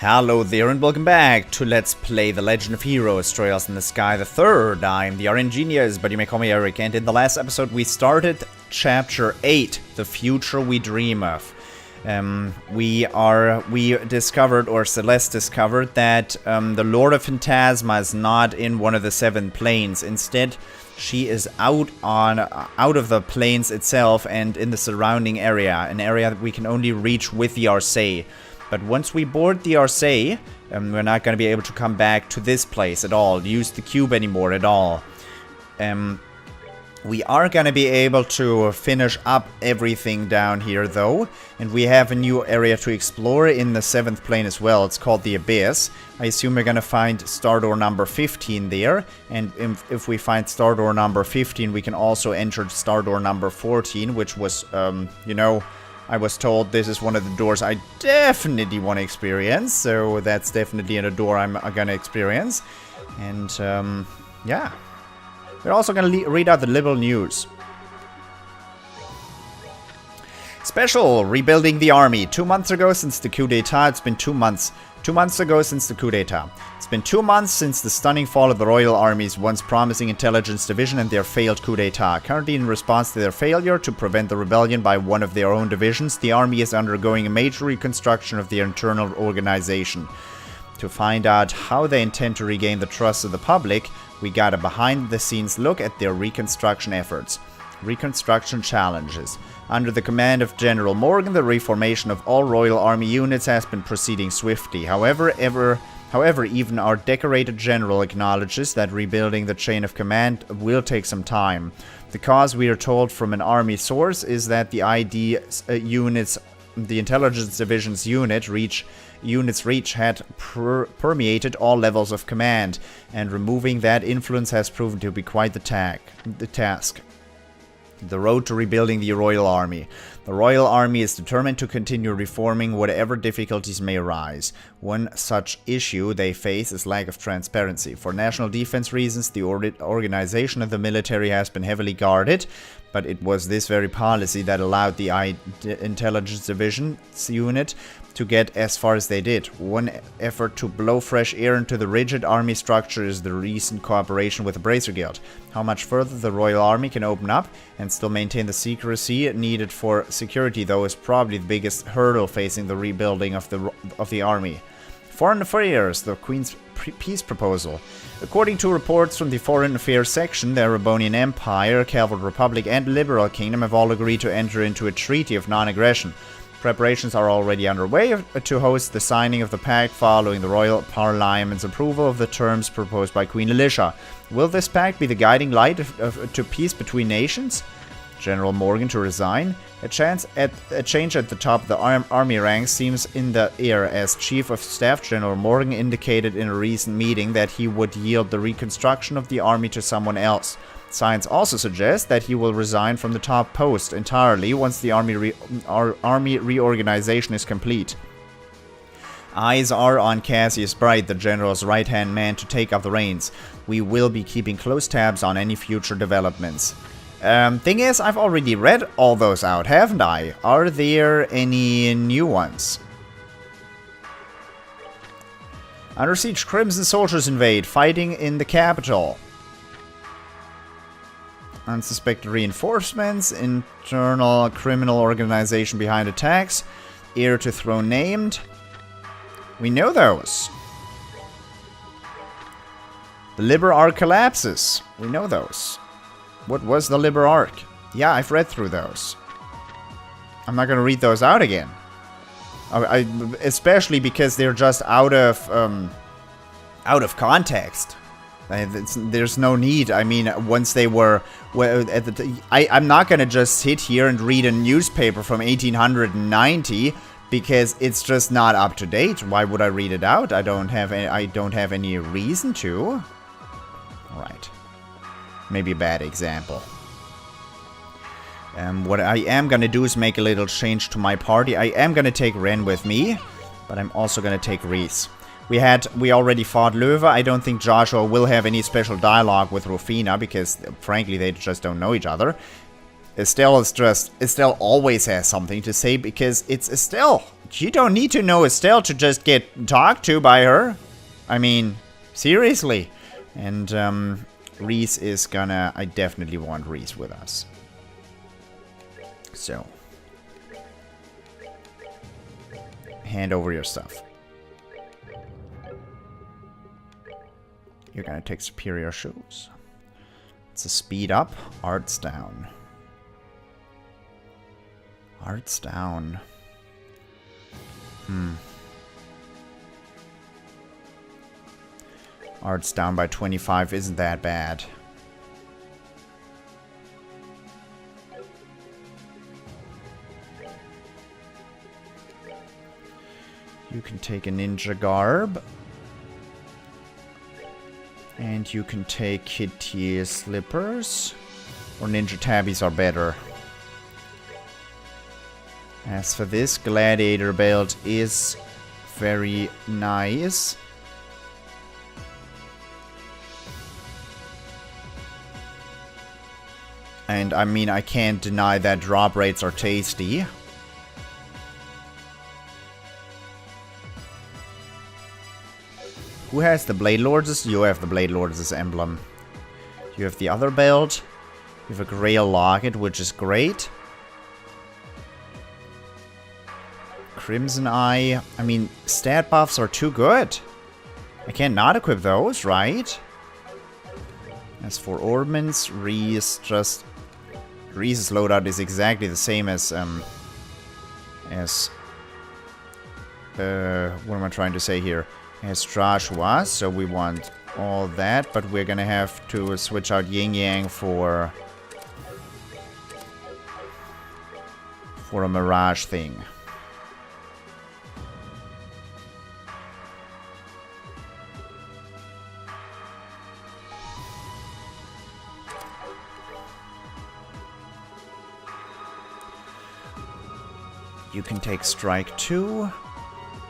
Hello there and welcome back to Let's Play The Legend of Heroes, Trails in the Sky the Third. I'm the RNGenius, but you may call me Eric, and in the last episode we started Chapter 8, The Future We Dream Of. We discovered, or Celeste discovered, that the Lord of Phantasma is not in one of the 7 planes. Instead, she is out of the planes itself and in the surrounding area, an area that we can only reach with the Arcee. But once we board the Arcee, we're not going to be able to come back to this place at all, use the cube anymore at all. We are going to be able to finish up everything down here though, and we have a new area to explore in the 7th plane as well. It's called the Abyss. I assume we're going to find star door number 15 there, and if we find star door number 15, we can also enter star door number 14, which was, you know, I was told this is one of the doors I definitely want to experience, so that's definitely a door I'm gonna experience. And, yeah. We're also gonna read out the liberal news. Special, rebuilding the army. 2 months ago since the coup d'etat, it's been 2 months. 2 months ago since the coup d'etat. It's been 2 months since the stunning fall of the Royal Army's once promising intelligence division and their failed coup d'etat. Currently, in response to their failure to prevent the rebellion by one of their own divisions, the army is undergoing a major reconstruction of their internal organization. To find out how they intend to regain the trust of the public, we got a behind-the-scenes look at their reconstruction efforts. Reconstruction challenges. Under the command of General Morgan, the reformation of all Royal Army units has been proceeding swiftly. However, even our decorated general acknowledges that rebuilding the chain of command will take some time. The cause, we are told from an army source, is that the units, the intelligence division's unit's reach had permeated all levels of command, and removing that influence has proven to be quite the task. The road to rebuilding the Royal Army. The Royal Army is determined to continue reforming whatever difficulties may arise. One such issue they face is lack of transparency. For national defense reasons, the organization of the military has been heavily guarded, but it was this very policy that allowed the intelligence division's unit to get as far as they did. One effort to blow fresh air into the rigid army structure is the recent cooperation with the Bracer Guild. How much further the Royal Army can open up and still maintain the secrecy needed for security, though, is probably the biggest hurdle facing the rebuilding of the army. Foreign Affairs, the Queen's peace proposal. According to reports from the Foreign Affairs section, the Erebonian Empire, Calvert Republic, and Liberal Kingdom have all agreed to enter into a treaty of non-aggression. Preparations are already underway to host the signing of the pact following the Royal Parliament's approval of the terms proposed by Queen Alicia. Will this pact be the guiding light to peace between nations? General Morgan to resign? A change at the top of the army ranks seems in the air, as Chief of Staff General Morgan indicated in a recent meeting that he would yield the reconstruction of the army to someone else. Signs also suggest that he will resign from the top post entirely once the army reorganization is complete. Eyes are on Cassius Bright, the general's right-hand man, to take up the reins. We will be keeping close tabs on any future developments. Thing is, I've already read all those out, haven't I? Are there any new ones? Under siege, Crimson soldiers invade, fighting in the capital. Unsuspected reinforcements, internal criminal organization behind attacks, heir to throne named. We know those. The Liber Arc collapses. We know those. What was the Liber Arc? Yeah, I've read through those. I'm not going to read those out again. Especially because they're just out of context. There's no need. I mean, once they were... I'm not going to just sit here and read a newspaper from 1890 because it's just not up to date. Why would I read it out? I don't have any reason to. Alright. Maybe a bad example. What I am going to do is make a little change to my party. I am going to take Ren with me, but I'm also going to take Reese. We already fought Löwe. I don't think Joshua will have any special dialogue with Rufina because, frankly, they just don't know each other. Estelle always has something to say because it's Estelle. You don't need to know Estelle to just get talked to by her. I mean, seriously. And Reese is gonna... I definitely want Reese with us. So. Hand over your stuff. You're gonna take superior shoes. It's a speed up. Arts down. Arts down. Arts down by 25 isn't that bad. You can take a ninja garb. And you can take kitty slippers. Or ninja tabbies are better. As for this, gladiator belt is very nice. And I mean, I can't deny that drop rates are tasty. Who has the Blade Lords'? You have the Blade Lords' emblem. You have the other belt. You have a Grail Locket, which is great. Crimson Eye. I mean, stat buffs are too good. I can't not equip those, right? As for ornaments, Reese's loadout is exactly the same as what am I trying to say here? As Josh was, so we want all that, but we're gonna have to switch out Yin Yang for a Mirage thing. You can take Strike 2.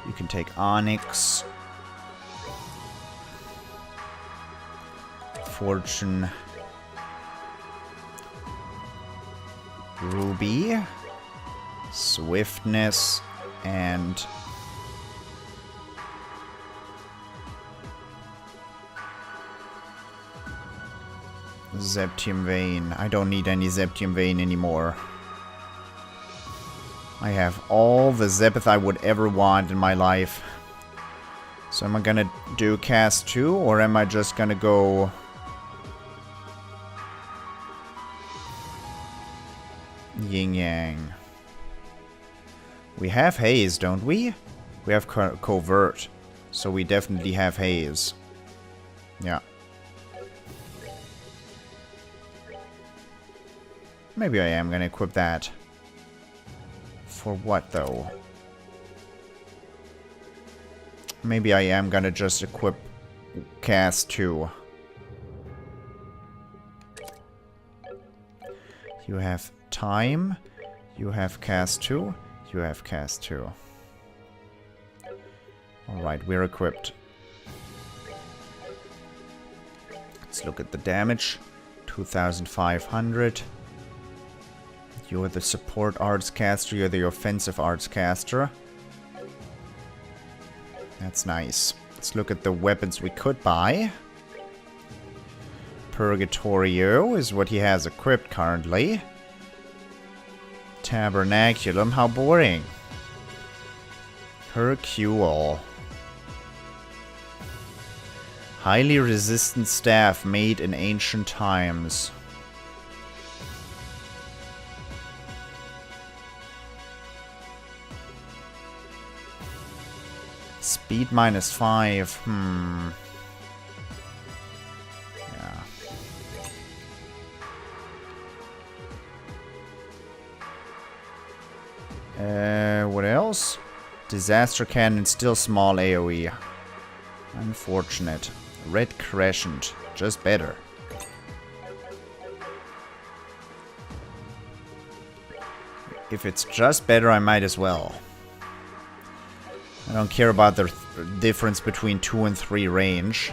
You can take Onyx. Fortune. Ruby. Swiftness. And... Zeptium Vein. I don't need any Zeptium Vein anymore. I have all the Zepith I would ever want in my life. So am I gonna do cast 2, or am I just gonna go... Yin Yang. We have Haze, don't we? We have Covert. So we definitely have Haze. Yeah. Maybe I am gonna equip that. For what, though? Maybe I am gonna just equip Cast 2. You have Time. You have Cast 2. You have Cast 2. Alright, we're equipped. Let's look at the damage. 2,500. You're the support arts caster, you're the offensive arts caster. That's nice. Let's look at the weapons we could buy. Purgatorio is what he has equipped currently. Tabernaculum, how boring. Hercule. Highly resistant staff made in ancient times. Speed -5. Yeah. What else? Disaster Cannon, still small AoE. Unfortunate. Red Crescent, just better. If it's just better, I might as well. I don't care about the difference between 2 and 3 range.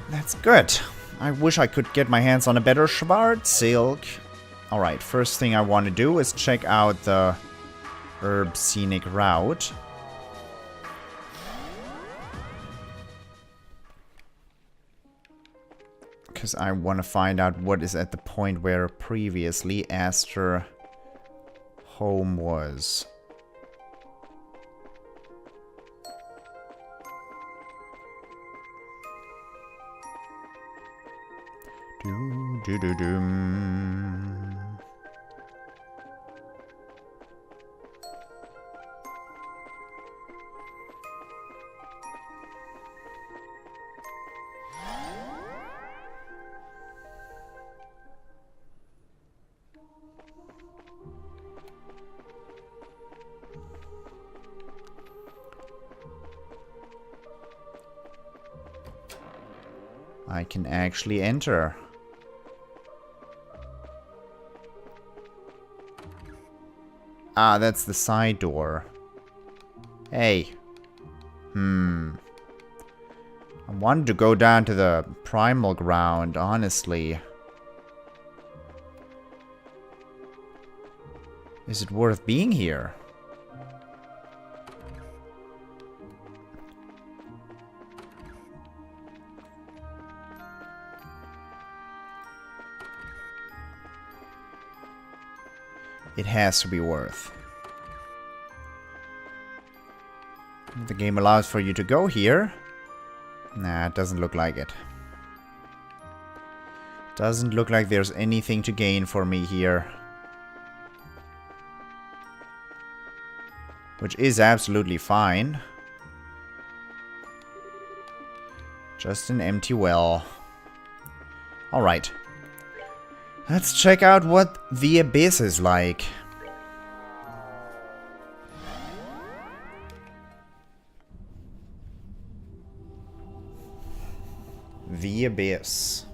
That's good. I wish I could get my hands on a better Schwarz Silk. Alright, first thing I want to do is check out the herb scenic route. Because I want to find out what is at the point where previously Aster home was. Do-do-do-dum. I can actually enter. Ah, that's the side door. Hey. I wanted to go down to the primal ground, honestly. Is it worth being here? It has to be worth. The game allows for you to go here. Nah, it doesn't look like it. Doesn't look like there's anything to gain for me here. Which is absolutely fine. Just an empty well. Alright. Let's check out what the Abyss is like. The Abyss.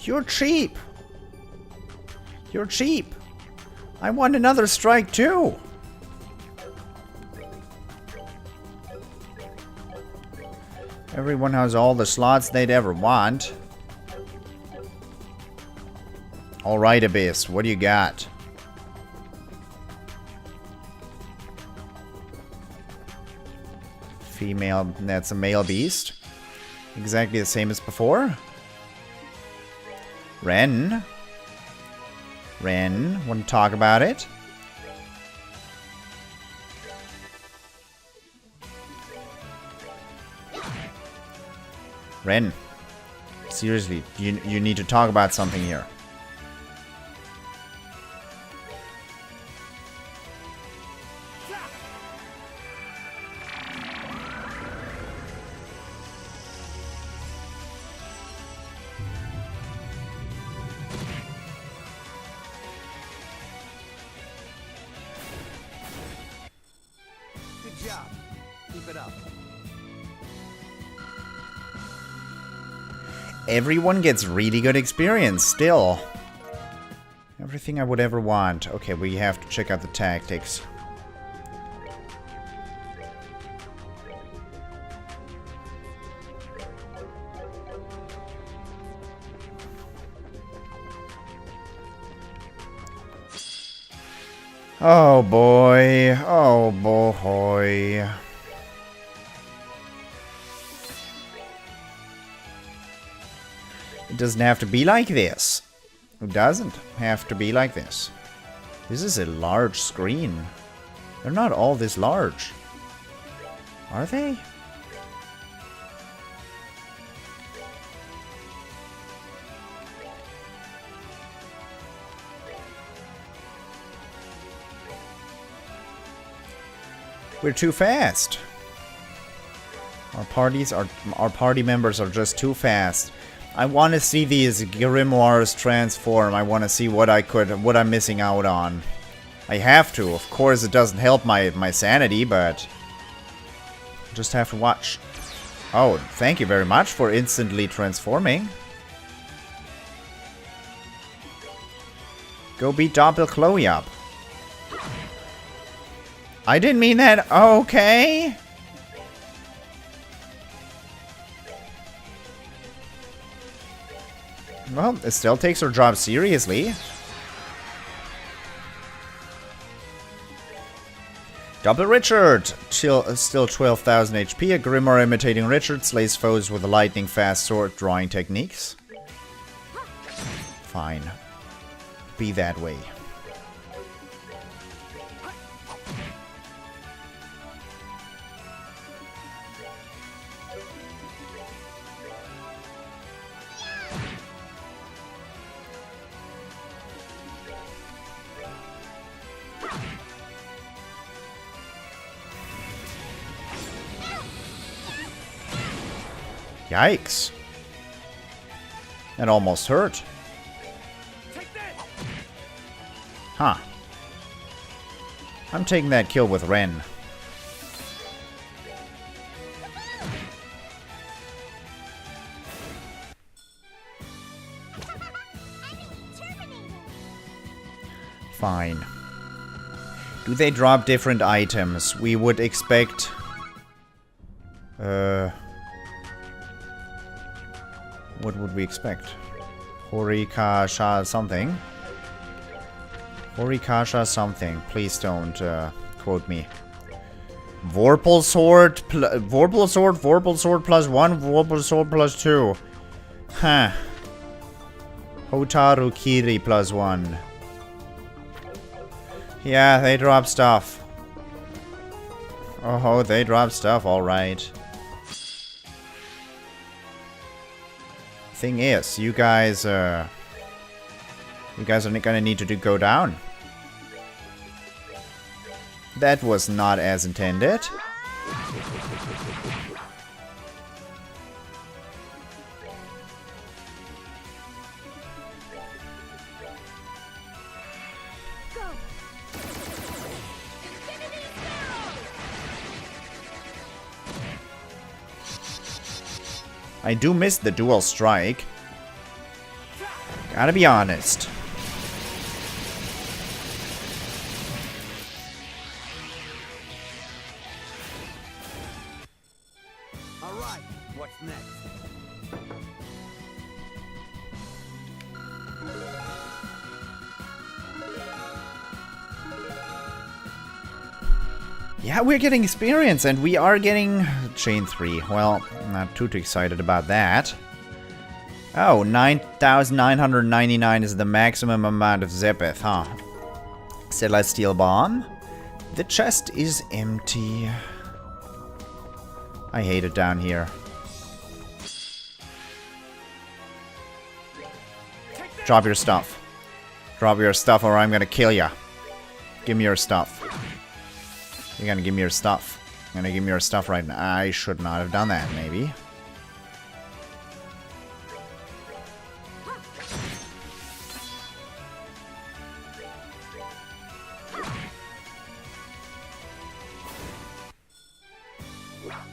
You're cheap. You're cheap. I want another strike too. Everyone has all the slots they'd ever want. Alright, Abyss, what do you got? Female, that's a male beast. Exactly the same as before. Ren. Ren, want to talk about it? Ren, seriously, you need to talk about something here. Good job. Keep it up. Everyone gets really good experience still. Everything I would ever want. Okay, we have to check out the tactics. Oh boy. Oh boy. It doesn't have to be like this. It doesn't have to be like this. This is a large screen. They're not all this large. Are they? We're too fast. Our party members are just too fast. I want to see these grimoires transform. I want to see what I'm missing out on. I have to. Of course, it doesn't help my sanity, but I just have to watch. Oh, thank you very much for instantly transforming. Go beat Chloe up. I didn't mean that. Okay. Well, it still takes her job seriously. Double Richard! Still 12,000 HP. A Grimoire imitating Richard slays foes with a lightning fast sword drawing techniques. Fine. Be that way. Yikes. That almost hurt. Huh. I'm taking that kill with Ren. Fine. Do they drop different items? We would expect... What would we expect? Horikasha something. Horikasha something. Please don't quote me. Vorpal sword, Vorpal sword plus 1, Vorpal sword plus 2. Huh. Hotaru Kiri plus 1. Yeah, they drop stuff. Oh, they drop stuff, alright. Thing is, you guys are gonna need to go down. That was not as intended. I do miss the dual strike. Gotta be honest. All right, what's next? Yeah, we're getting experience, and we are getting Chain 3. Well, not too excited about that. Oh, 9,999 is the maximum amount of Zephyr, huh? Celestial Bomb. The chest is empty. I hate it down here. Drop your stuff. Drop your stuff or I'm gonna kill ya. Give me your stuff. You're gonna give me your stuff. You're gonna give me your stuff right now. I should not have done that, maybe.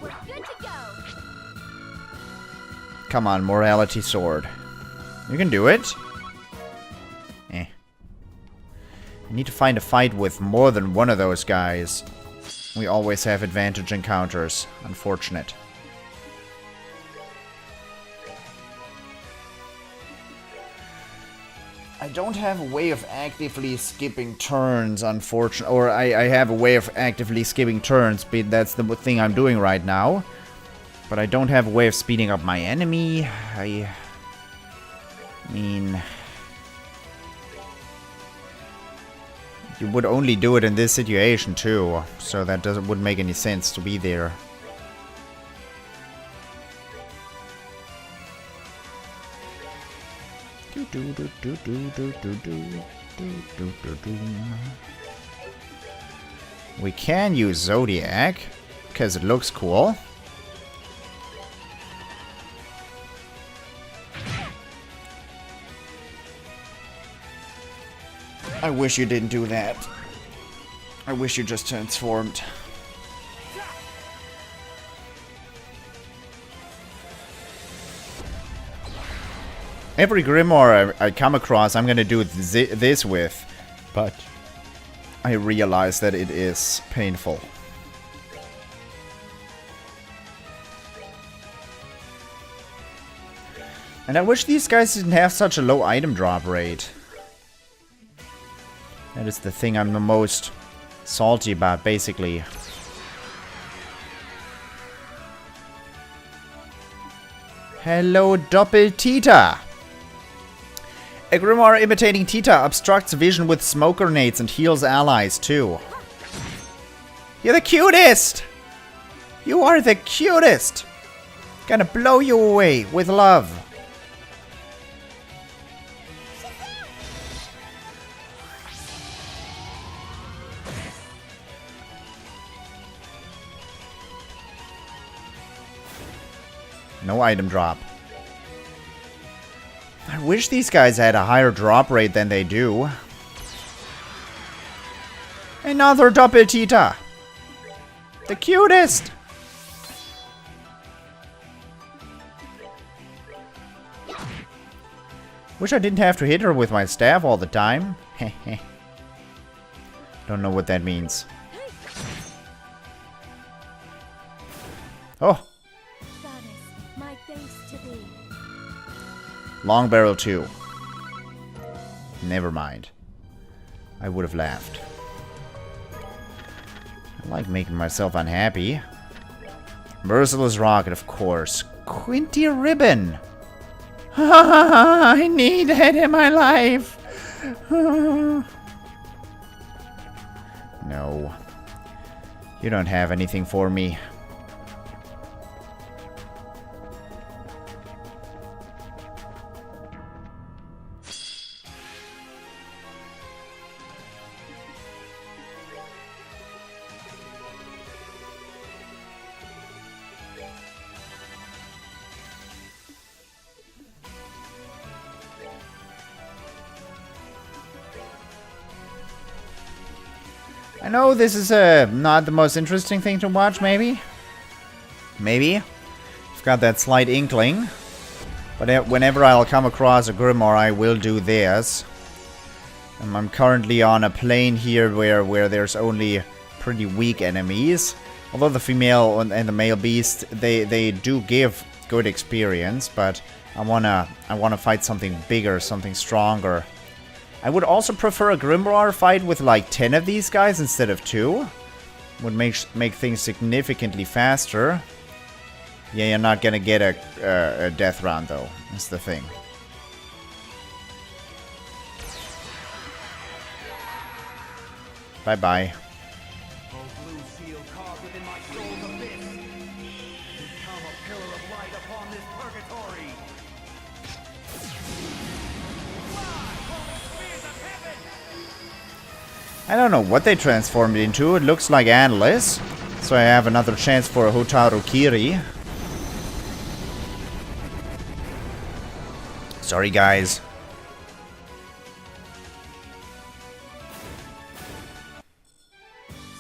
We're good to go. Come on, Morality Sword. You can do it. Eh. I need to find a fight with more than one of those guys. We always have advantage encounters. Unfortunate. I don't have a way of actively skipping turns, unfortunately. Or I have a way of actively skipping turns, but that's the thing I'm doing right now. But I don't have a way of speeding up my enemy. I mean... You would only do it in this situation too, so that wouldn't make any sense to be there. We can use Zodiac, because it looks cool. I wish you didn't do that. I wish you just transformed. Every Grimoire I come across, I'm gonna do this with. But I realize that it is painful. And I wish these guys didn't have such a low item drop rate. That is the thing I'm the most salty about, basically. Hello, Doppel-Tita! A Grimoire imitating Tita obstructs vision with smoke grenades and heals allies, too. You're the cutest! You are the cutest! Gonna blow you away with love. No item drop. I wish these guys had a higher drop rate than they do. Another Doppel-Tita! The cutest! Wish I didn't have to hit her with my staff all the time. Heh. Don't know what that means. Oh! Long barrel 2. Never mind. I would have laughed. I like making myself unhappy. Merciless Rocket, of course. Quinty Ribbon! I need that in my life! No. You don't have anything for me. I know this is not the most interesting thing to watch, maybe? Maybe. I've got that slight inkling. But whenever I'll come across a Grimoire, I will do this. I'm currently on a plane here where there's only pretty weak enemies. Although the female and the male beast, they do give good experience, but I wanna fight something bigger, something stronger. I would also prefer a Grimoire fight with like 10 of these guys instead of 2. Would make things significantly faster. Yeah, you're not gonna get a death round though. That's the thing. Bye bye. I don't know what they transformed it into. It looks like Endless. So I have another chance for a Hotaru Kiri. Sorry, guys.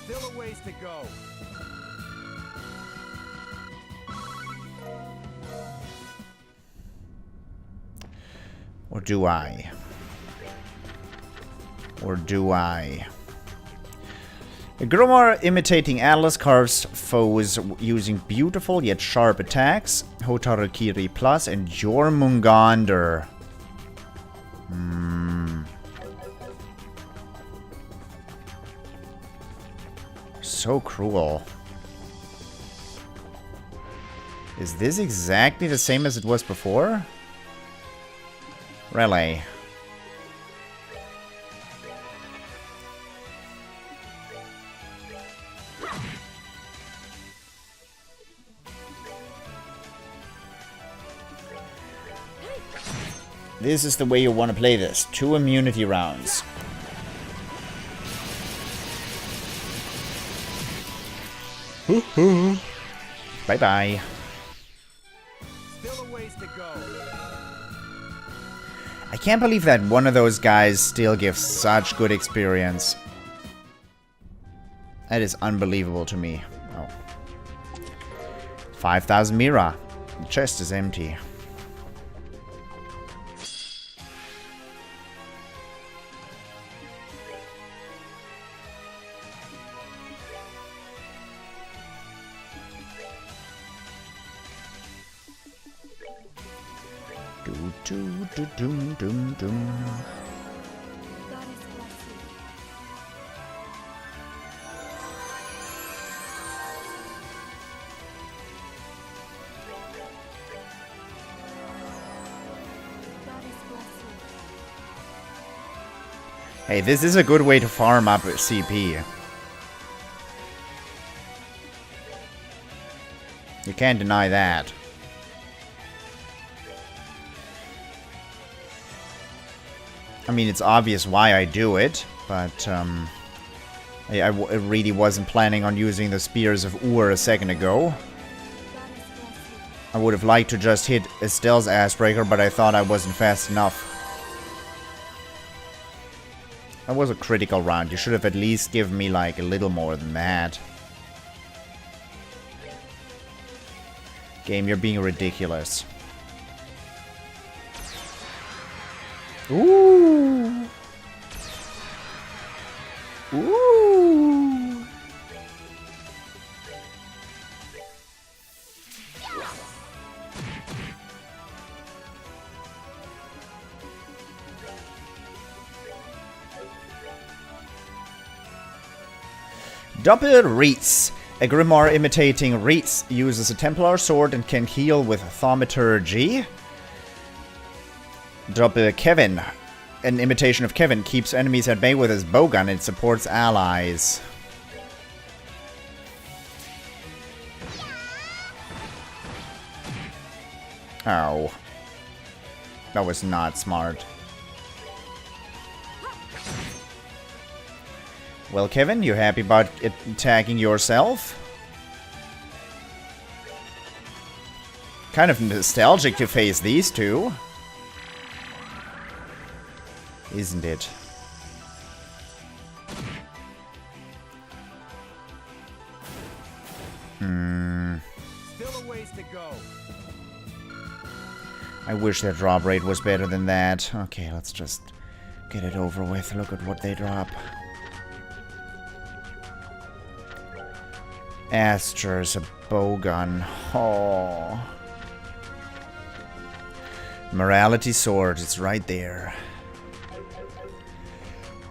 Still a ways to go. Or do I? Or do I? A Grimoire imitating Atlas carves foes using beautiful yet sharp attacks. Hotaru Kiri Plus and Jormungandr. So cruel. Is this exactly the same as it was before? Really? This is the way you want to play this. 2 immunity rounds. Bye-bye. Still a ways to go. I can't believe that one of those guys still gives such good experience. That is unbelievable to me. Oh. 5,000 Mira. The chest is empty. do, do, doom, doom, doom. Goddess bless you. Goddess bless you. Hey, this is a good way to farm up CP. You can't deny that. I mean, it's obvious why I do it, but I really wasn't planning on using the Spears of Ur a second ago. Goddess bless you. I would have liked to just hit Estelle's Assbreaker, but I thought I wasn't fast enough. That was a critical round. You should have at least given me like a little more than that. Game, you're being ridiculous. Ooh. Ooh. Double Reese. A Grimoire imitating Reese uses a Templar sword and can heal with Thaumaturgy. Double Kevin. An imitation of Kevin keeps enemies at bay with his bowgun and supports allies. Oh. That was not smart. Well, Kevin, you happy about attacking yourself? Kind of nostalgic to face these two. Isn't it? Still a ways to go. I wish their drop rate was better than that. Okay, let's just get it over with. Look at what they drop. Aster's a bowgun. Oh. Morality sword, it's right there.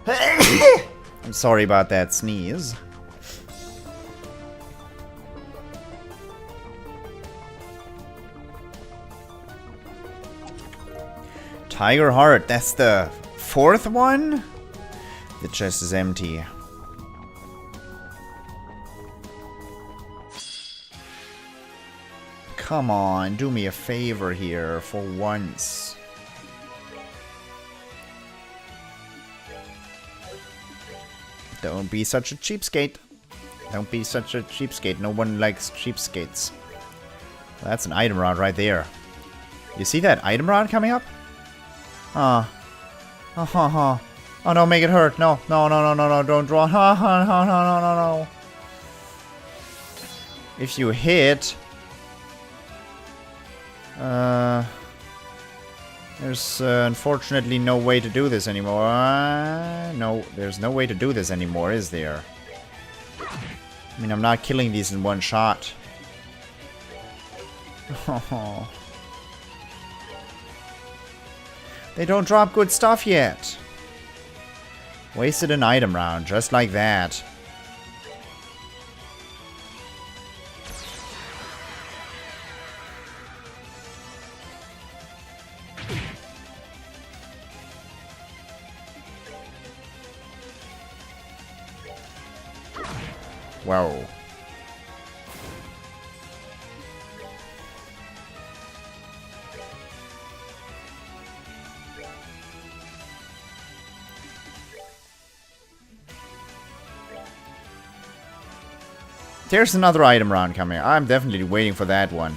I'm sorry about that sneeze. Tiger Heart, that's the fourth one? The chest is empty. Come on, do me a favor here for once. Don't be such a cheapskate. Don't be such a cheapskate. No one likes cheapskates. That's an item rod right there. You see that item rod coming up? Oh no, make it hurt. No, no, no, no, no, no, don't draw. No, no, no, no, no, no. If you hit... there's unfortunately no way to do this anymore. No, there's no way to do this anymore, is there? I mean, I'm not killing these in one shot. Oh. They don't drop good stuff yet. Wasted an item round, just like that. Whoa. There's another item round coming. I'm definitely waiting for that one.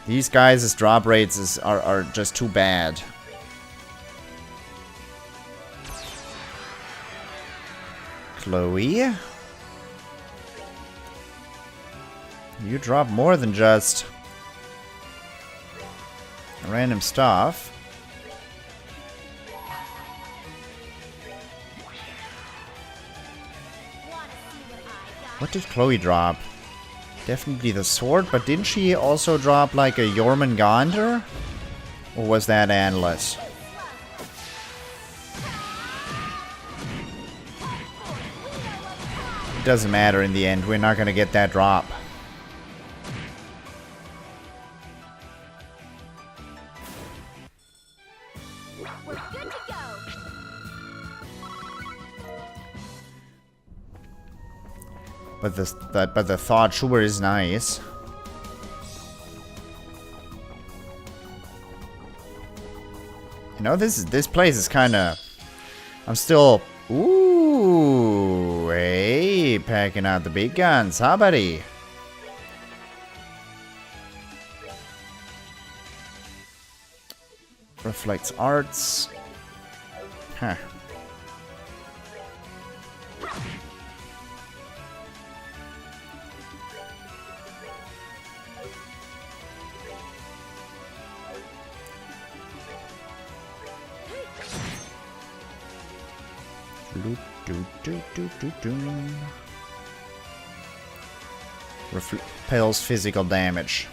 These guys' drop rates are just too bad. Chloe? You drop more than just random stuff. What did Chloe drop? Definitely the sword, but didn't she also drop like a Jormungandr? Or was that endless? It doesn't matter in the end. We're not gonna get that drop. We're good to go. But the thought sure is nice. You know, this place is kind of. I'm still. Ooh, hey, packing out the big guns, huh, buddy? Reflects arts. Huh. Repels physical damage.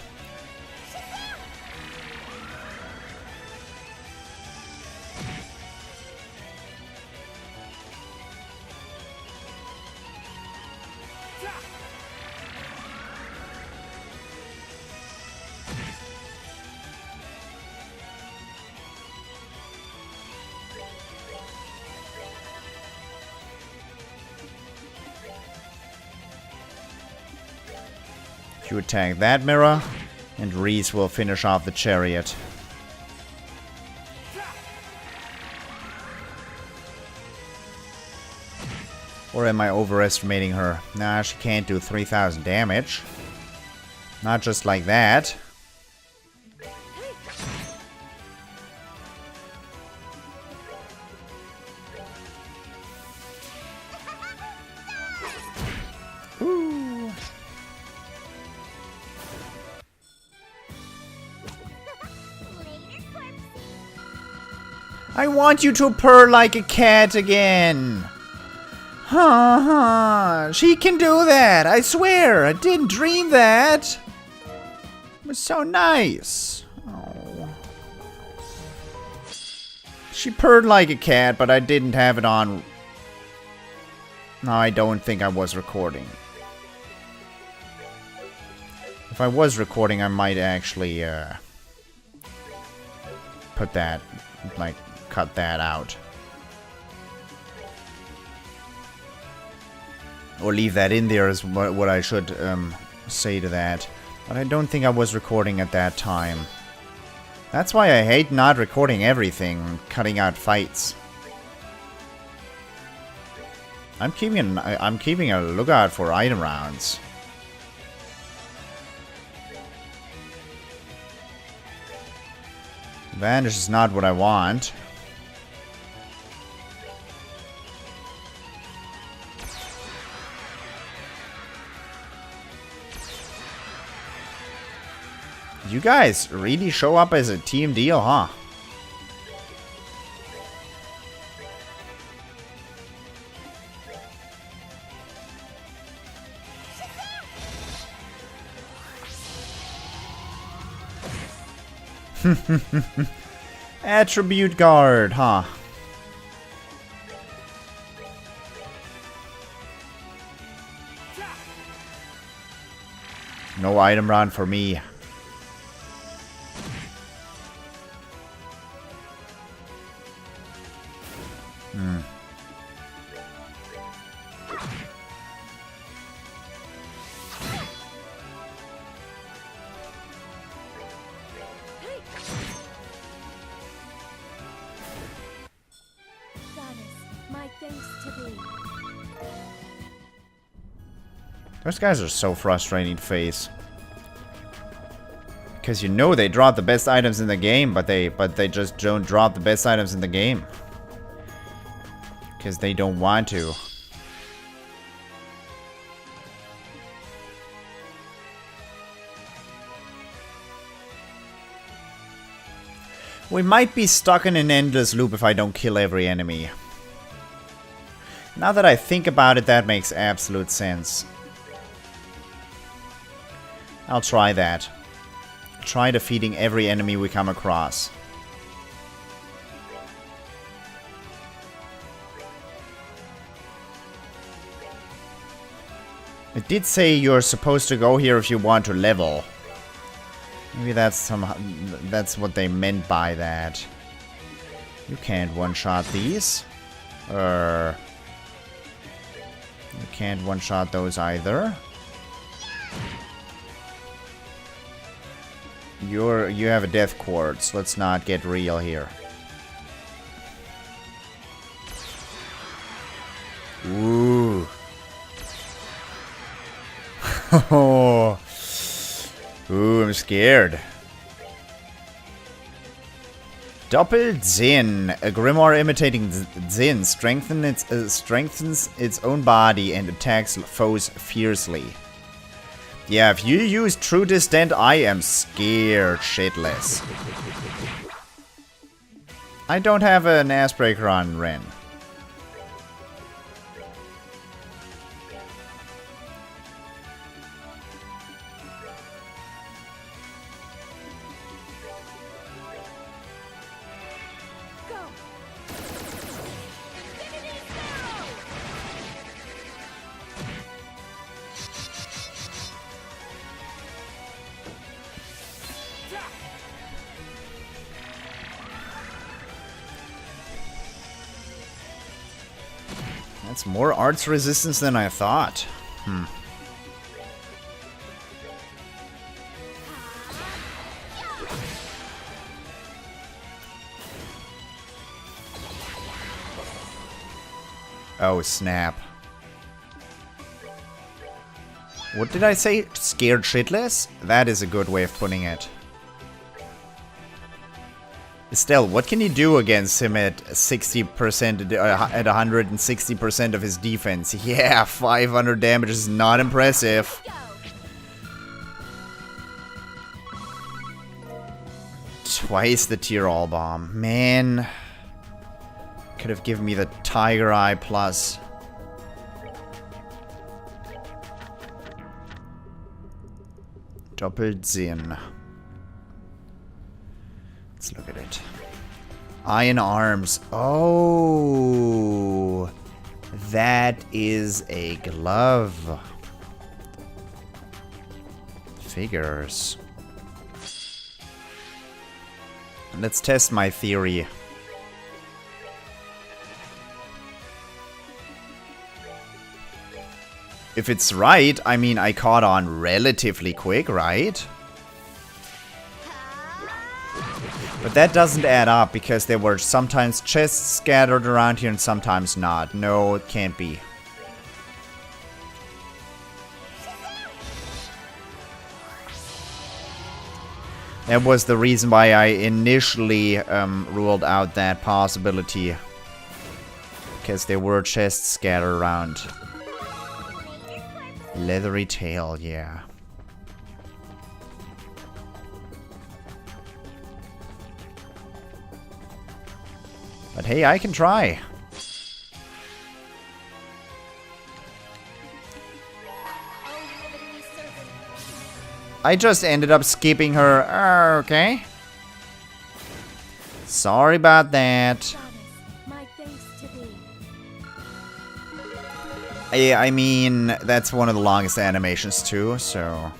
You attack that mirror, and Reese will finish off the chariot. Or am I overestimating her? Nah, she can't do 3,000 damage. Not just like that. I want you to purr like a cat again. She can do that. I swear. I didn't dream that. It was so nice. Oh. She purred like a cat, but I didn't have it on. No, I don't think I was recording. If I was recording, I might actually put that, like, cut that out. Or leave that in there is what I should say to that. But I don't think I was recording at that time. That's why I hate not recording everything, cutting out fights. I'm keeping a lookout for item rounds. Vanish is not what I want. You guys really show up as a team deal, huh? Attribute guard, huh? No item round for me. Those guys are so frustrating to face. Because you know they drop the best items in the game, but they just don't drop the best items in the game. Because they don't want to. We might be stuck in an endless loop if I don't kill every enemy. Now that I think about it, that makes absolute sense. I'll try that. Try defeating every enemy we come across. It did say you're supposed to go here if you want to level. Maybe that's what they meant by that. You can't one-shot these. You can't one-shot those either. You have a death quartz. Let's not get real here. Ooh. Ooh, I'm scared. Doppelt Zin. A grimoire imitating Zin strengthens its own body and attacks foes fiercely. Yeah, if you use True Distant, I am scared shitless. I don't have an Assbreaker on Ren. That's more arts resistance than I thought. Oh, snap. What did I say? Scared shitless? That is a good way of putting it. Estelle, what can you do against him at 60%, at 160% of his defense? Yeah, 500 damage is not impressive. Twice the Tyrol Bomb. Man. Could have given me the Tiger Eye plus. Doppelt Zin. Let's look at it. Iron Arms. Oh, that is a glove. Figures. Let's test my theory. If it's right, I mean, I caught on relatively quick, right? But that doesn't add up because there were sometimes chests scattered around here and sometimes not. No, it can't be. That was the reason why I initially ruled out that possibility. Because there were chests scattered around. Leathery tail, yeah. But hey, I can try. I just ended up skipping her. Okay. Sorry about that. I mean, that's one of the longest animations too, so...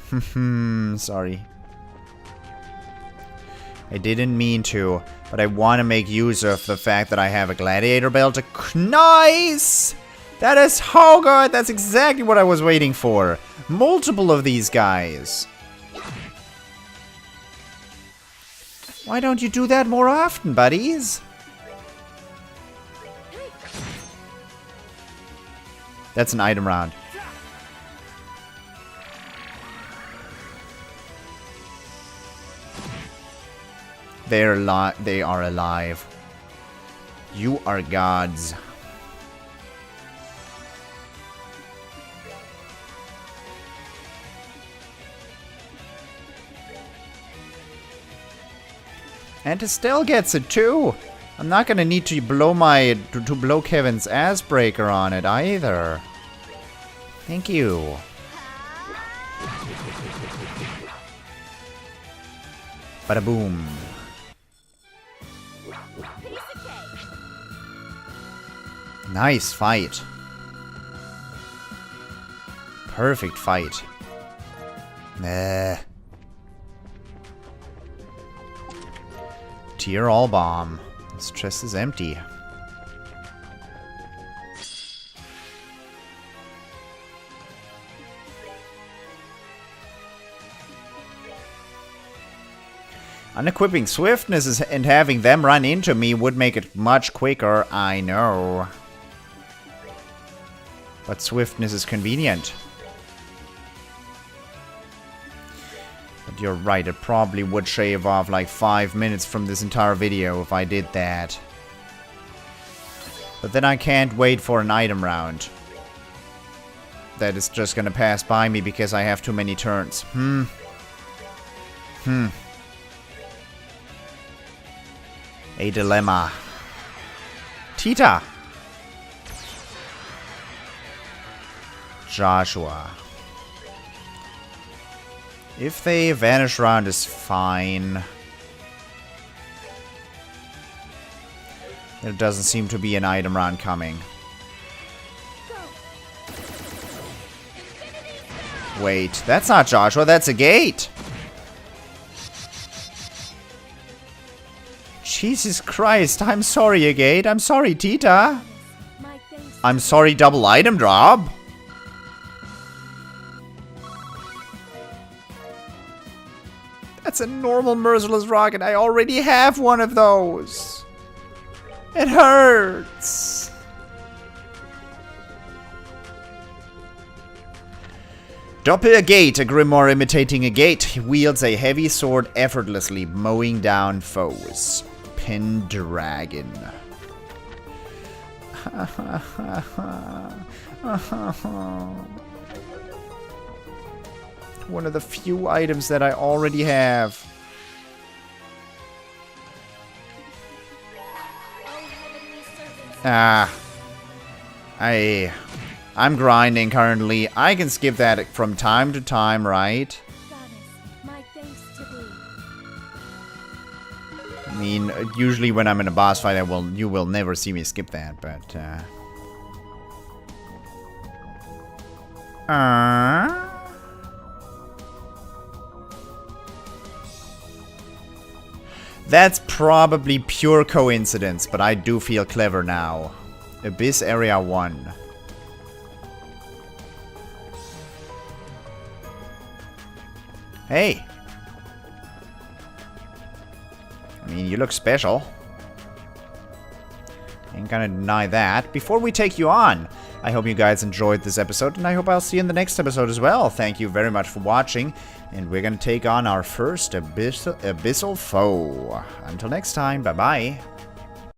sorry. I didn't mean to, but I want to make use of the fact that I have a gladiator belt. Nice! That is so good! That's exactly what I was waiting for. Multiple of these guys. Why don't you do that more often, buddies? That's an item round. They are alive. You are gods. And Estelle gets it too. I'm not gonna need to blow blow Kevin's Assbreaker on it either. Thank you. Bada boom. Nice fight. perfect fight. Nah. Tier all bomb. This chest is empty. Unequipping swiftness and having them run into me would make it much quicker, I know. But swiftness is convenient. But you're right, it probably would shave off like 5 minutes from this entire video if I did that. But then I can't wait for an item round. That is just gonna pass by me because I have too many turns. A dilemma. Tita. Joshua. If they vanish round is fine. There doesn't seem to be an item round coming. Wait, that's not Joshua, that's a gate. Jesus Christ, I'm sorry, Agate. I'm sorry, Tita. I'm sorry, double item drop. That's a normal merciless rocket. I already have one of those. It hurts. Doppelgate, a grimoire imitating a gate. He wields a heavy sword effortlessly, mowing down foes. Pendragon. One of the few items that I already have. I'm grinding currently. I can skip that from time to time, right? I mean, usually when I'm in a boss fight, you will never see me skip that, but that's probably pure coincidence, but I do feel clever now. Abyss Area 1. Hey! I mean, you look special. Ain't gonna deny that. Before we take you on, I hope you guys enjoyed this episode, and I hope I'll see you in the next episode as well. Thank you very much for watching, and we're gonna take on our first Abyssal foe. Until next time, bye-bye.